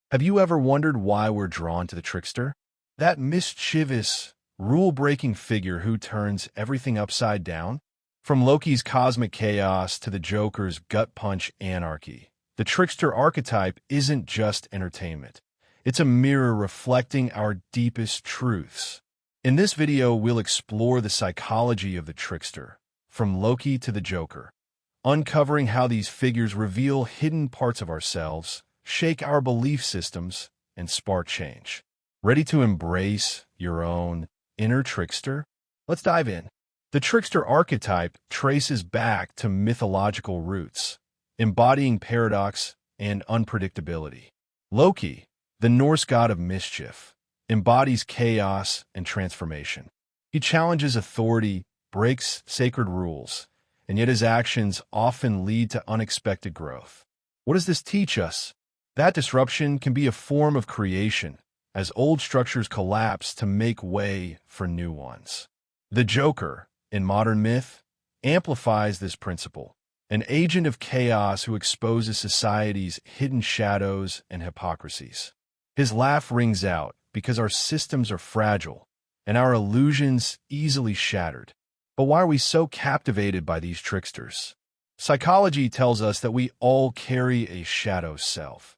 Have you ever wondered why we're drawn to the trickster? That mischievous, rule-breaking figure who turns everything upside down? From Loki's cosmic chaos to the Joker's gut-punch anarchy, the trickster archetype isn't just entertainment. It's a mirror reflecting our deepest truths. In this video, we'll explore the psychology of the trickster, from Loki to the Joker, uncovering how these figures reveal hidden parts of ourselves, shake our belief systems, and spark change. Ready to embrace your own inner trickster? Let's dive in. The trickster archetype traces back to mythological roots, embodying paradox and unpredictability. Loki, the Norse god of mischief, embodies chaos and transformation. He challenges authority, breaks sacred rules, and yet his actions often lead to unexpected growth. What does this teach us? That disruption can be a form of creation, as old structures collapse to make way for new ones. The Joker, in modern myth, amplifies this principle, an agent of chaos who exposes society's hidden shadows and hypocrisies. His laugh rings out because our systems are fragile and our illusions easily shattered. But why are we so captivated by these tricksters? Psychology tells us that we all carry a shadow self,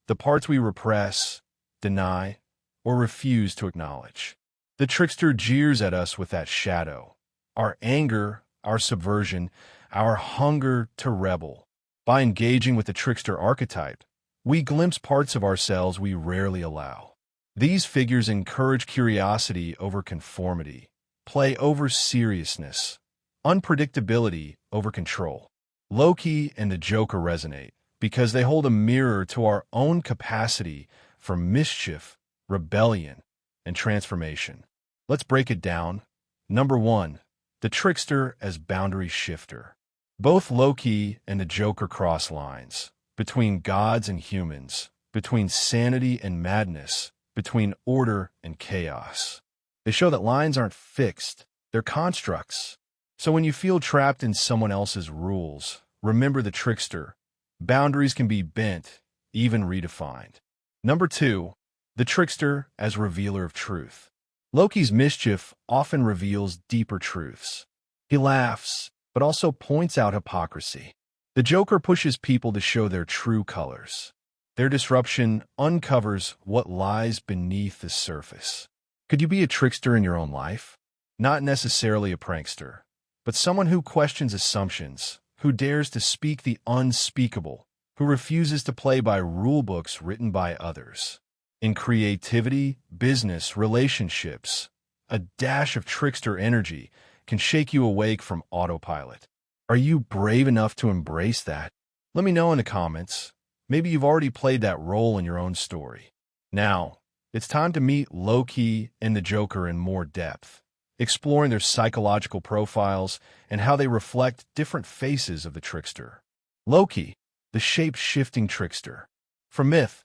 the parts we repress, deny, or refuse to acknowledge. The trickster jeers at us with that shadow, our anger, our subversion, our hunger to rebel. By engaging with the trickster archetype, we glimpse parts of ourselves we rarely allow. These figures encourage curiosity over conformity, play over seriousness, unpredictability over control. Loki and the Joker resonate because they hold a mirror to our own capacity for mischief, rebellion, and transformation. Let's break it down. Number 1. The trickster as boundary shifter. Both Loki and the Joker cross lines between gods and humans, between sanity and madness, between order and chaos. They show that lines aren't fixed, they're constructs. So when you feel trapped in someone else's rules, remember the trickster. Boundaries can be bent, even redefined. Number 2. The trickster as revealer of truth. Loki's mischief often reveals deeper truths. He laughs, but also points out hypocrisy. The Joker pushes people to show their true colors. Their disruption uncovers what lies beneath the surface. Could you be a trickster in your own life? Not necessarily a prankster, but someone who questions assumptions, who dares to speak the unspeakable, who refuses to play by rulebooks written by others. In creativity, business, relationships, a dash of trickster energy can shake you awake from autopilot. Are you brave enough to embrace that? Let me know in the comments. Maybe you've already played that role in your own story. Now, it's time to meet Loki and the Joker in more depth, exploring their psychological profiles and how they reflect different faces of the trickster. Loki, the shape-shifting trickster. From myth,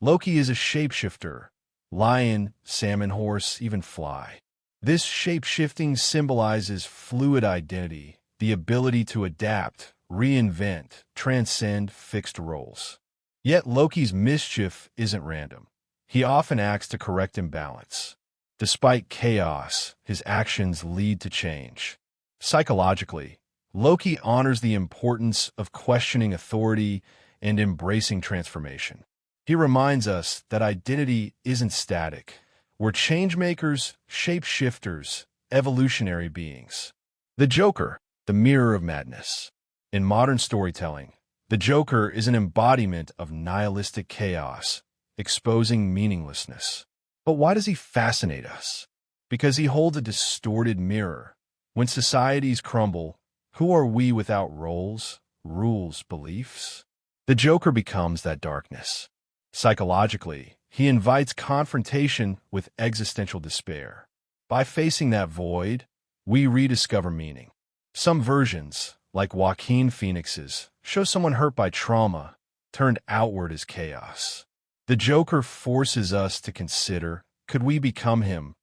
Loki is a shapeshifter, lion, salmon, horse, even fly. This shape-shifting symbolizes fluid identity, the ability to adapt, reinvent, transcend fixed roles. Yet Loki's mischief isn't random. He often acts to correct imbalance. Despite chaos, his actions lead to change. Psychologically, Loki honors the importance of questioning authority and embracing transformation. He reminds us that identity isn't static. We're changemakers, shape-shifters, evolutionary beings. The Joker, the mirror of madness. In modern storytelling, the Joker is an embodiment of nihilistic chaos, exposing meaninglessness. But why does he fascinate us? Because he holds a distorted mirror. When societies crumble, who are we without roles, rules, beliefs? The Joker becomes that darkness. Psychologically, he invites confrontation with existential despair. By facing that void, we rediscover meaning. Some versions, like Joaquin Phoenix's, show someone hurt by trauma, turned outward as chaos. The Joker forces us to consider, could we become him?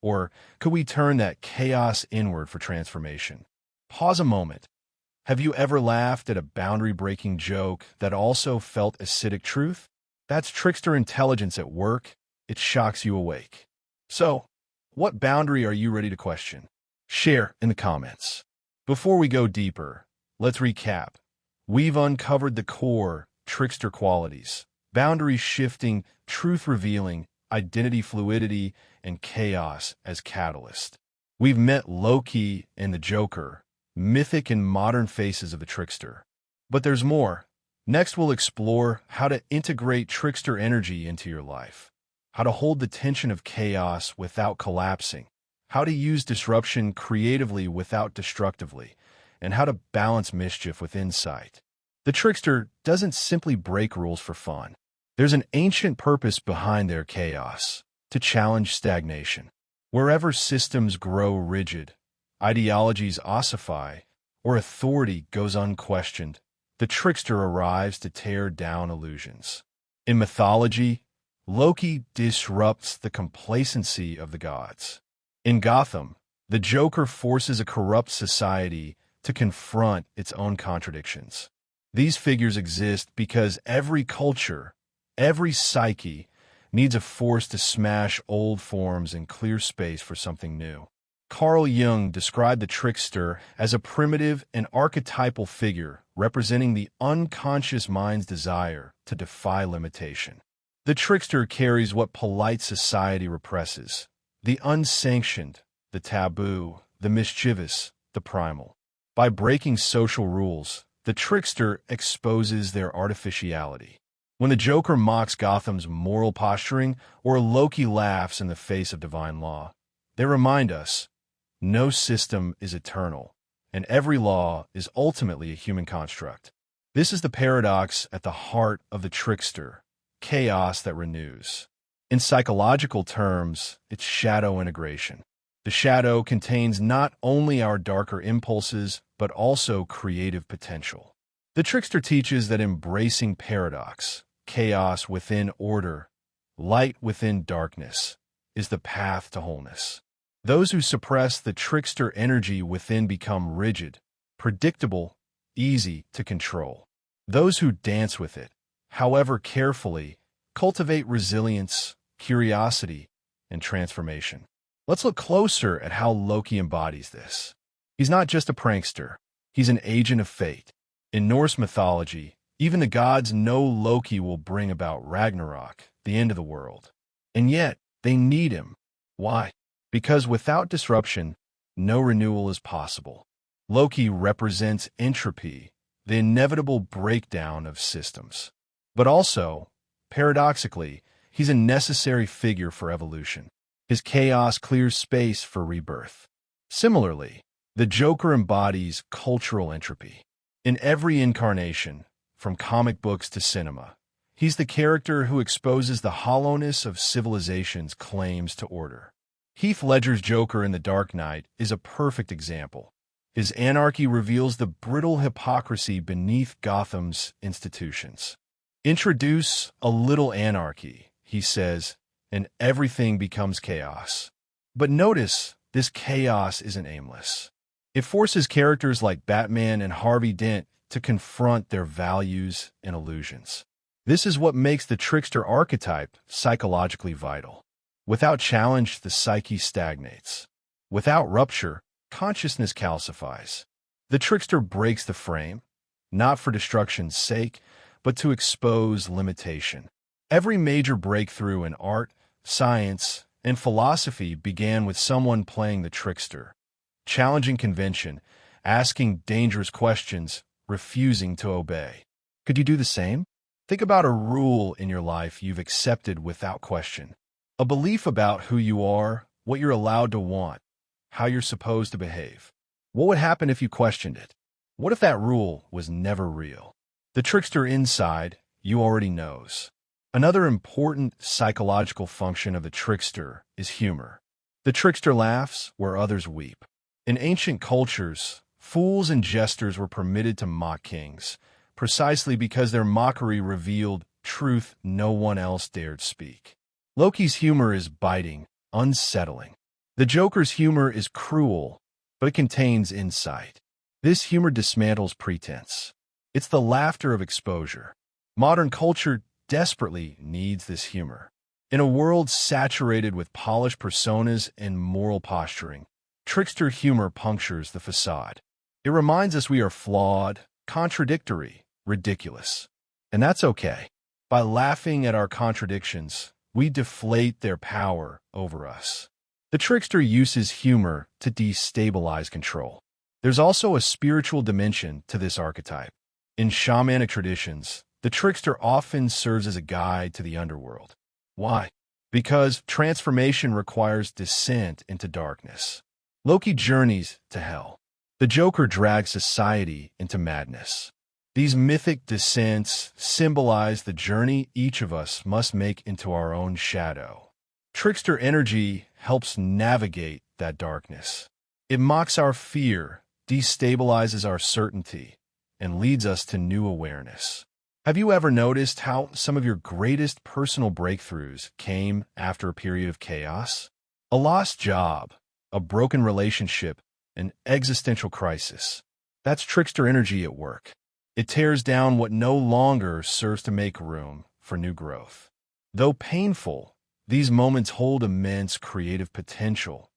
Or could we turn that chaos inward for transformation? Pause a moment. Have you ever laughed at a boundary-breaking joke that also felt acidic truth? That's trickster intelligence at work. It shocks you awake. So, what boundary are you ready to question? Share in the comments. Before we go deeper, let's recap. We've uncovered the core trickster qualities: boundary shifting, truth revealing, identity fluidity, and chaos as catalyst. We've met Loki and the Joker, mythic and modern faces of the trickster. But there's more. Next, we'll explore how to integrate trickster energy into your life, how to hold the tension of chaos without collapsing, how to use disruption creatively without destructively, and how to balance mischief with insight. The trickster doesn't simply break rules for fun. There's an ancient purpose behind their chaos: to challenge stagnation. Wherever systems grow rigid, ideologies ossify, or authority goes unquestioned, the trickster arrives to tear down illusions. In mythology, Loki disrupts the complacency of the gods. In Gotham, the Joker forces a corrupt society to confront its own contradictions. These figures exist because every culture, every psyche, needs a force to smash old forms and clear space for something new. Carl Jung described the trickster as a primitive and archetypal figure representing the unconscious mind's desire to defy limitation. The trickster carries what polite society represses: the unsanctioned, the taboo, the mischievous, the primal. By breaking social rules, the trickster exposes their artificiality. When the Joker mocks Gotham's moral posturing, or Loki laughs in the face of divine law, they remind us no system is eternal, and every law is ultimately a human construct. This is the paradox at the heart of the trickster: chaos that renews. In psychological terms, it's shadow integration. The shadow contains not only our darker impulses, but also creative potential. The trickster teaches that embracing paradox, chaos within order, light within darkness, is the path to wholeness. Those who suppress the trickster energy within become rigid, predictable, easy to control. Those who dance with it, however carefully, cultivate resilience, curiosity, and transformation. Let's look closer at how Loki embodies this. He's not just a prankster, he's an agent of fate. In Norse mythology, even the gods know Loki will bring about Ragnarok, the end of the world. And yet, they need him. Why? Because without disruption, no renewal is possible. Loki represents entropy, the inevitable breakdown of systems. But also, paradoxically, he's a necessary figure for evolution. His chaos clears space for rebirth. Similarly, the Joker embodies cultural entropy. In every incarnation, from comic books to cinema, he's the character who exposes the hollowness of civilization's claims to order. Heath Ledger's Joker in The Dark Knight is a perfect example. His anarchy reveals the brittle hypocrisy beneath Gotham's institutions. "Introduce a little anarchy," he says, "and everything becomes chaos." But notice, this chaos isn't aimless. It forces characters like Batman and Harvey Dent to confront their values and illusions. This is what makes the trickster archetype psychologically vital. Without challenge, the psyche stagnates. Without rupture, consciousness calcifies. The trickster breaks the frame, not for destruction's sake, but to expose limitation. Every major breakthrough in art, science, and philosophy began with someone playing the trickster, challenging convention, asking dangerous questions, refusing to obey. Could you do the same? Think about a rule in your life you've accepted without question. A belief about who you are, what you're allowed to want, how you're supposed to behave. What would happen if you questioned it? What if that rule was never real? The trickster inside you already knows. Another important psychological function of the trickster is humor. The trickster laughs where others weep. In ancient cultures, fools and jesters were permitted to mock kings, precisely because their mockery revealed truth no one else dared speak. Loki's humor is biting, unsettling. The Joker's humor is cruel, but it contains insight. This humor dismantles pretense. It's the laughter of exposure. Modern culture desperately needs this humor. In a world saturated with polished personas and moral posturing, trickster humor punctures the facade. It reminds us we are flawed, contradictory, ridiculous. And that's okay. By laughing at our contradictions, we deflate their power over us. The trickster uses humor to destabilize control. There's also a spiritual dimension to this archetype. In shamanic traditions, the trickster often serves as a guide to the underworld. Why? Because transformation requires descent into darkness. Loki journeys to hell. The Joker drags society into madness. These mythic descents symbolize the journey each of us must make into our own shadow. Trickster energy helps navigate that darkness. It mocks our fear, destabilizes our certainty, and leads us to new awareness. Have you ever noticed how some of your greatest personal breakthroughs came after a period of chaos? A lost job, a broken relationship, an existential crisis. That's trickster energy at work. It tears down what no longer serves to make room for new growth. Though painful, these moments hold immense creative potential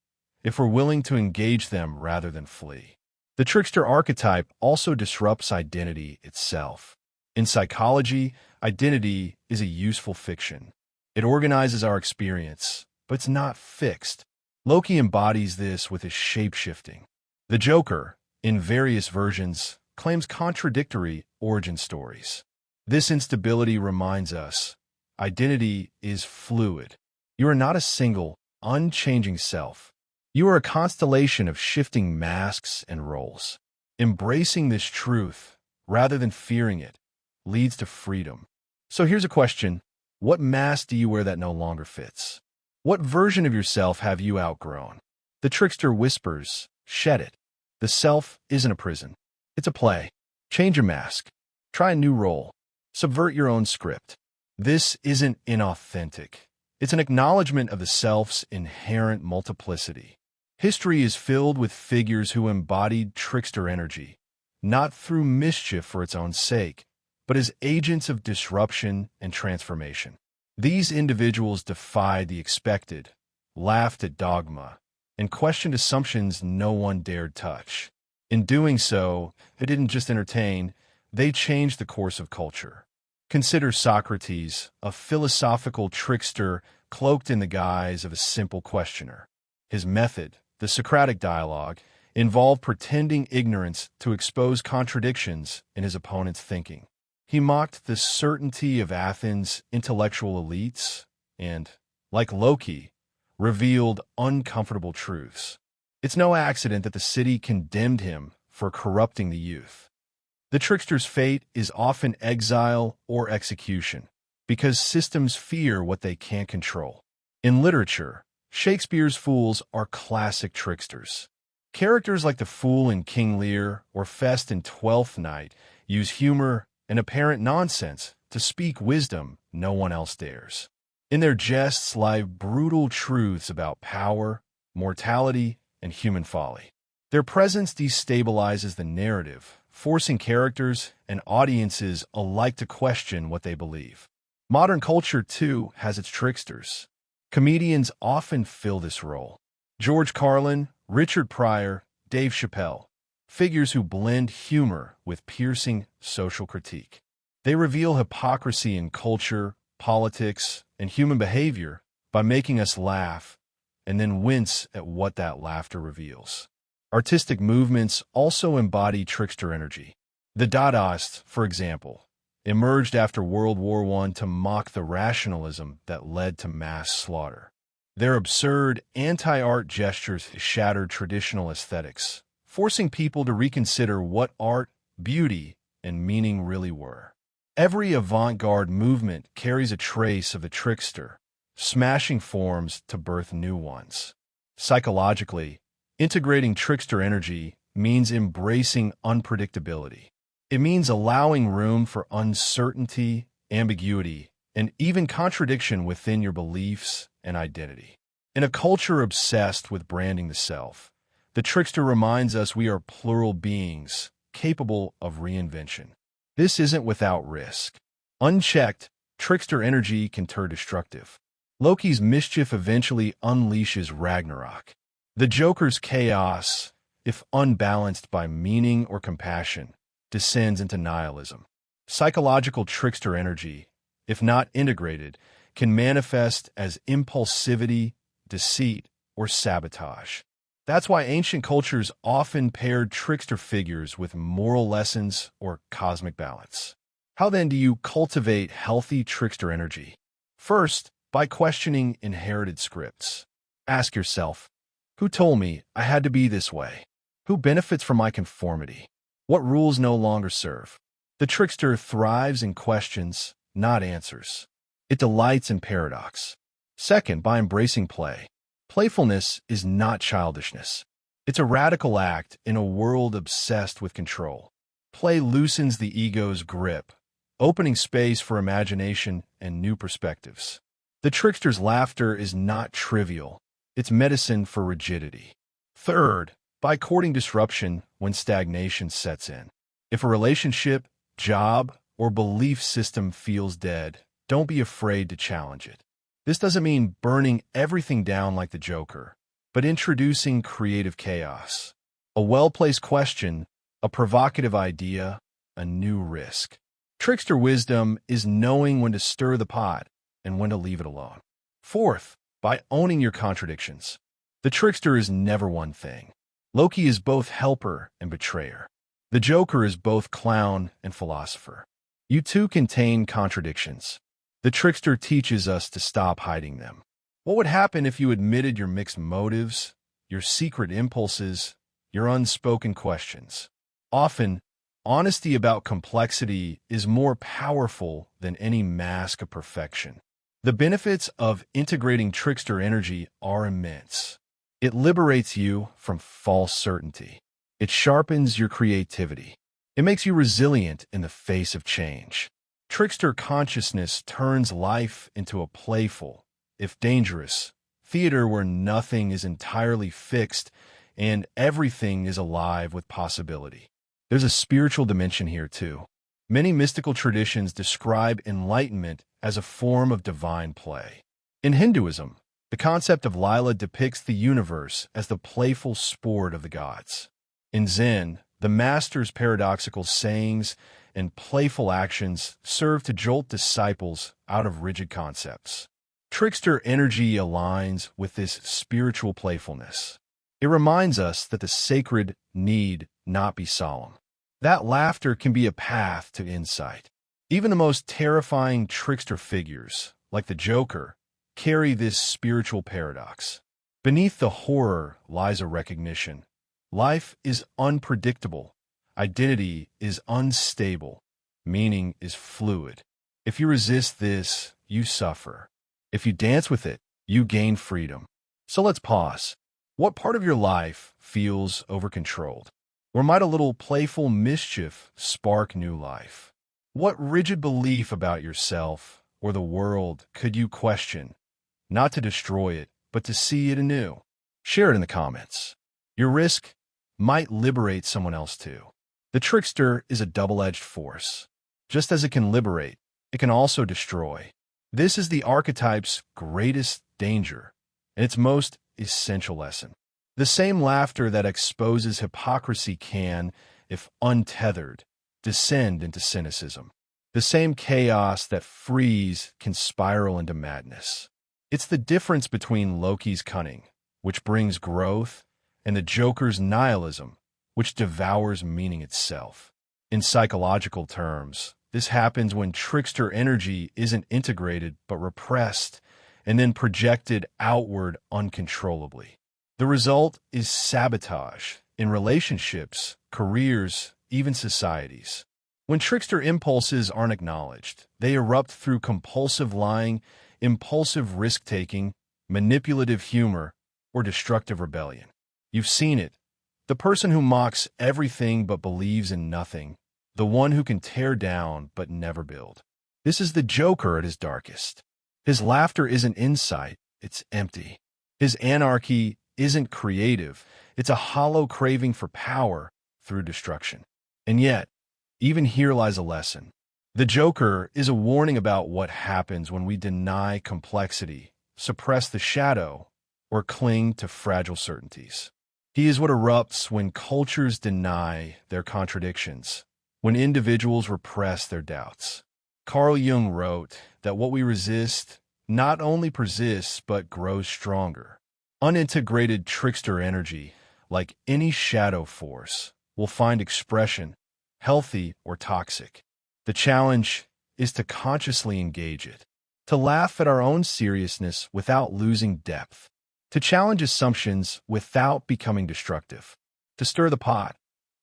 if we're willing to engage them rather than flee. The trickster archetype also disrupts identity itself. In psychology, identity is a useful fiction. It organizes our experience, but it's not fixed. Loki embodies this with his shapeshifting. The Joker, in various versions, claims contradictory origin stories. This instability reminds us, identity is fluid. You are not a single, unchanging self. You are a constellation of shifting masks and roles. Embracing this truth, rather than fearing it, leads to freedom. So here's a question. What mask do you wear that no longer fits? What version of yourself have you outgrown? The trickster whispers, shed it. The self isn't a prison. It's a play. Change your mask. Try a new role. Subvert your own script. This isn't inauthentic. It's an acknowledgement of the self's inherent multiplicity. History is filled with figures who embodied trickster energy, not through mischief for its own sake, but as agents of disruption and transformation. These individuals defied the expected, laughed at dogma, and questioned assumptions no one dared touch. In doing so, they didn't just entertain, they changed the course of culture. Consider Socrates, a philosophical trickster cloaked in the guise of a simple questioner. His method, the Socratic dialogue, involved pretending ignorance to expose contradictions in his opponent's thinking. He mocked the certainty of Athens' intellectual elites and, like Loki, revealed uncomfortable truths. It's no accident that the city condemned him for corrupting the youth. The trickster's fate is often exile or execution, because systems fear what they can't control. In literature, Shakespeare's fools are classic tricksters. Characters like the fool in King Lear or Fest in Twelfth Night use humor and apparent nonsense to speak wisdom no one else dares. In their jests lie brutal truths about power, mortality, and human folly. Their presence destabilizes the narrative, forcing characters and audiences alike to question what they believe. Modern culture, too, has its tricksters. Comedians often fill this role. George Carlin, Richard Pryor, Dave Chappelle, figures who blend humor with piercing social critique. They reveal hypocrisy in culture, politics, and human behavior by making us laugh and then wince at what that laughter reveals. Artistic movements also embody trickster energy. The Dadaists, for example, emerged after World War I to mock the rationalism that led to mass slaughter. Their absurd, anti-art gestures shattered traditional aesthetics, forcing people to reconsider what art, beauty, and meaning really were. Every avant-garde movement carries a trace of the trickster, smashing forms to birth new ones. Psychologically, integrating trickster energy means embracing unpredictability. It means allowing room for uncertainty, ambiguity, and even contradiction within your beliefs and identity. In a culture obsessed with branding the self, the trickster reminds us we are plural beings capable of reinvention. This isn't without risk. Unchecked, Trickster energy can turn destructive. Loki's mischief eventually unleashes Ragnarok. The Joker's chaos, if unbalanced by meaning or compassion, descends into nihilism. Psychological trickster energy, if not integrated, can manifest as impulsivity, deceit, or sabotage. That's why ancient cultures often paired trickster figures with moral lessons or cosmic balance. How then do you cultivate healthy trickster energy? First, by questioning inherited scripts. Ask yourself, who told me I had to be this way? Who benefits from my conformity? What rules no longer serve? The trickster thrives in questions, not answers. It delights in paradox. Second, by embracing play. Playfulness is not childishness. It's a radical act in a world obsessed with control. Play loosens the ego's grip, opening space for imagination and new perspectives. The trickster's laughter is not trivial. It's medicine for rigidity. Third, by courting disruption when stagnation sets in. If a relationship, job, or belief system feels dead, don't be afraid to challenge it. This doesn't mean burning everything down like the Joker, but introducing creative chaos. A well-placed question, a provocative idea, a new risk. Trickster wisdom is knowing when to stir the pot and when to leave it alone. Fourth, by owning your contradictions. The trickster is never one thing. Loki is both helper and betrayer. The Joker is both clown and philosopher. You two contain contradictions. The trickster teaches us to stop hiding them. What would happen if you admitted your mixed motives, your secret impulses, your unspoken questions? Often, honesty about complexity is more powerful than any mask of perfection. The benefits of integrating trickster energy are immense. It liberates you from false certainty. It sharpens your creativity. It makes you resilient in the face of change. Trickster consciousness turns life into a playful, if dangerous, theater where nothing is entirely fixed and everything is alive with possibility. There's a spiritual dimension here, too. Many mystical traditions describe enlightenment as a form of divine play. In Hinduism, the concept of Lila depicts the universe as the playful sport of the gods. In Zen, the master's paradoxical sayings and playful actions serve to jolt disciples out of rigid concepts. Trickster energy aligns with this spiritual playfulness. It reminds us that the sacred need not be solemn. That laughter can be a path to insight. Even the most terrifying trickster figures, like the Joker, carry this spiritual paradox. Beneath the horror lies a recognition. Life is unpredictable. Identity is unstable. Meaning is fluid. If you resist this, you suffer. If you dance with it, you gain freedom. So let's pause. What part of your life feels overcontrolled? Or might a little playful mischief spark new life? What rigid belief about yourself or the world could you question? Not to destroy it, but to see it anew. Share it in the comments. Your risk might liberate someone else too. The trickster is a double-edged force. Just as it can liberate, it can also destroy. This is the archetype's greatest danger and its most essential lesson. The same laughter that exposes hypocrisy can, if untethered, descend into cynicism. The same chaos that frees can spiral into madness. It's the difference between Loki's cunning, which brings growth, and the Joker's nihilism, which devours meaning itself. In psychological terms, this happens when trickster energy isn't integrated but repressed and then projected outward uncontrollably. The result is sabotage in relationships, careers, even societies. When trickster impulses aren't acknowledged, they erupt through compulsive lying, impulsive risk-taking, manipulative humor, or destructive rebellion. You've seen it. The person who mocks everything but believes in nothing. The one who can tear down but never build. This is the Joker at his darkest. His laughter isn't insight, it's empty. His anarchy isn't creative, it's a hollow craving for power through destruction. And yet, even here lies a lesson. The Joker is a warning about what happens when we deny complexity, suppress the shadow, or cling to fragile certainties. He is what erupts when cultures deny their contradictions, when individuals repress their doubts. Carl Jung wrote that what we resist not only persists but grows stronger. Unintegrated trickster energy, like any shadow force, will find expression, healthy or toxic. The challenge is to consciously engage it, to laugh at our own seriousness without losing depth, to challenge assumptions without becoming destructive, to stir the pot,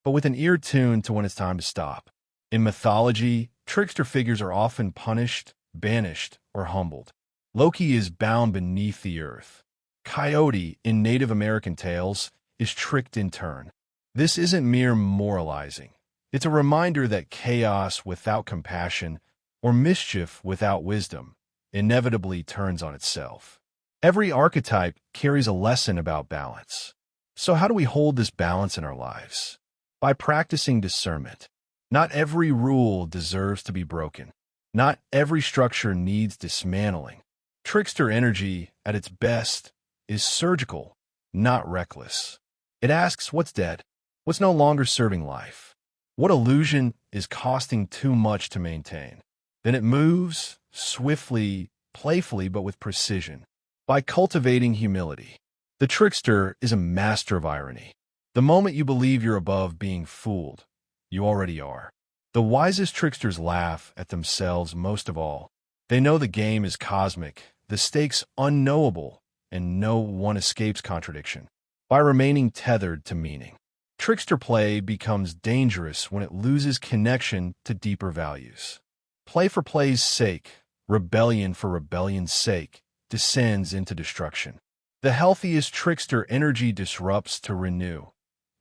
but with an ear tuned to when it's time to stop. In mythology, trickster figures are often punished, banished, or humbled. Loki is bound beneath the earth. Coyote, in Native American tales, is tricked in turn. This isn't mere moralizing. It's a reminder that chaos without compassion, or mischief without wisdom, inevitably turns on itself. Every archetype carries a lesson about balance. So how do we hold this balance in our lives? By practicing discernment. Not every rule deserves to be broken. Not every structure needs dismantling. Trickster energy, at its best, is surgical, not reckless. It asks what's dead, what's no longer serving life, what illusion is costing too much to maintain. Then it moves, swiftly, playfully, but with precision, by cultivating humility. The trickster is a master of irony. The moment you believe you're above being fooled, you already are. The wisest tricksters laugh at themselves most of all. They know the game is cosmic, the stakes unknowable, and no one escapes contradiction. By remaining tethered to meaning, trickster play becomes dangerous when it loses connection to deeper values. Play for play's sake, rebellion for rebellion's sake, descends into destruction. The healthiest trickster energy disrupts to renew,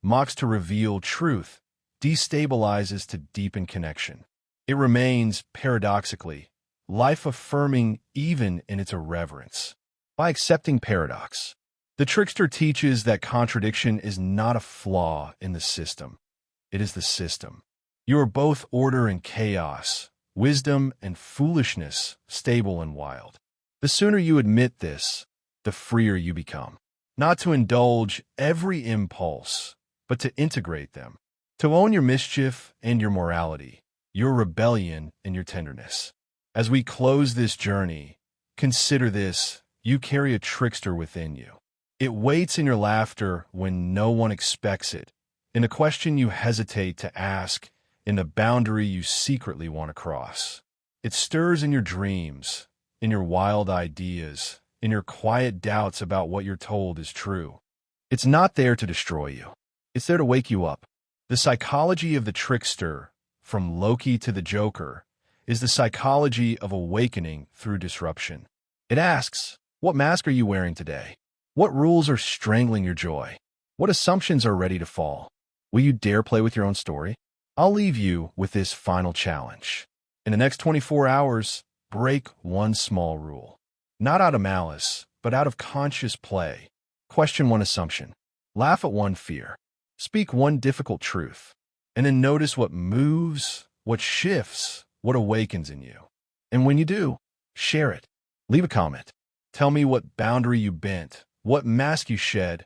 mocks to reveal truth, destabilizes to deepen connection. It remains, paradoxically, life-affirming even in its irreverence. By accepting paradox, the trickster teaches that contradiction is not a flaw in the system. It is the system. You are both order and chaos, wisdom and foolishness, stable and wild. The sooner you admit this, the freer you become. Not to indulge every impulse, but to integrate them. To own your mischief and your morality, your rebellion and your tenderness. As we close this journey, consider this: you carry a trickster within you. It waits in your laughter when no one expects it, in a question you hesitate to ask, in a boundary you secretly want to cross. It stirs in your dreams, in your wild ideas, in your quiet doubts about what you're told is true. It's not there to destroy you. It's there to wake you up. The psychology of the trickster, from Loki to the Joker, is the psychology of awakening through disruption. It asks, what mask are you wearing today? What rules are strangling your joy? What assumptions are ready to fall? Will you dare play with your own story? I'll leave you with this final challenge. In the next 24 hours, break one small rule. Not out of malice, but out of conscious play. Question one assumption. Laugh at one fear. Speak one difficult truth. And then notice what moves, what shifts, what awakens in you. And when you do, share it. Leave a comment. Tell me what boundary you bent, what mask you shed,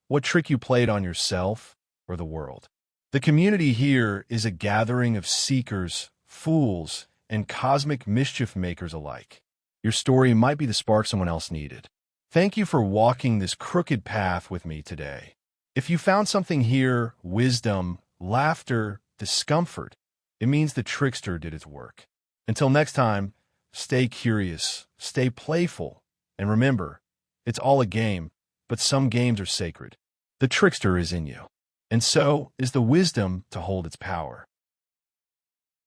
what trick you played on yourself or the world. The community here is a gathering of seekers, fools, and cosmic mischief makers alike. Your story might be the spark someone else needed. Thank you for walking this crooked path with me today. If you found something here, wisdom, laughter, discomfort, it means the trickster did its work. Until next time, stay curious, stay playful, and remember, it's all a game, but some games are sacred. The trickster is in you, and so is the wisdom to hold its power.